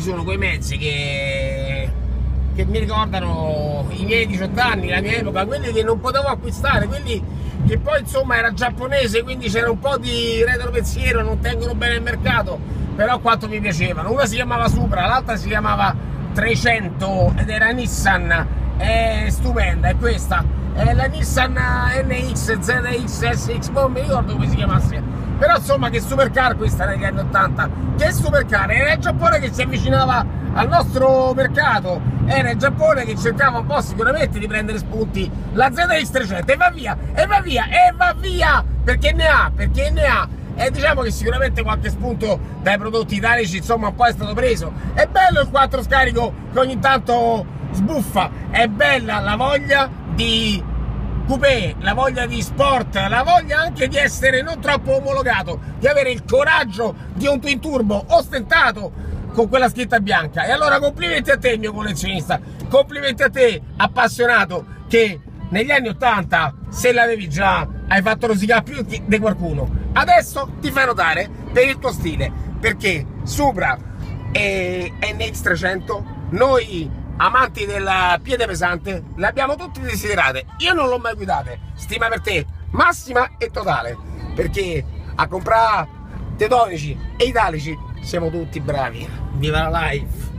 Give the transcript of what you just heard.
sono quei mezzi che mi ricordano i miei 18 anni, la mia epoca, quelli che non potevo acquistare, quelli che poi insomma era giapponese, quindi c'era un po' di retropensiero, non tengono bene il mercato, però quanto mi piacevano. Una si chiamava Supra, l'altra si chiamava 300 ed era Nissan, è stupenda, è questa, è la Nissan NX, ZX, SX, non mi ricordo come si chiamasse, però insomma che supercar questa negli anni 80, che supercar, era il Giappone che si avvicinava al nostro mercato, era il Giappone che cercava un po' sicuramente di prendere spunti, la ZX300 e va via, e va via, e va via, perché ne ha, e diciamo che sicuramente qualche spunto dai prodotti italici insomma un po' è stato preso. È bello il 4 scarico che ogni tanto sbuffa, è bella la voglia di coupé, la voglia di sport, la voglia anche di essere non troppo omologato, di avere il coraggio di un twin turbo ostentato con quella scritta bianca. E allora complimenti a te mio collezionista, complimenti a te appassionato che negli anni 80 se l'avevi già hai fatto rosicare più di qualcuno. Adesso ti fai notare per il tuo stile, perché Supra e NX300 noi amanti del piede pesante le abbiamo tutte desiderate. Io non l'ho mai guidate, stima per te massima e totale, perché a comprare tedonici e italici siamo tutti bravi. Viva la life!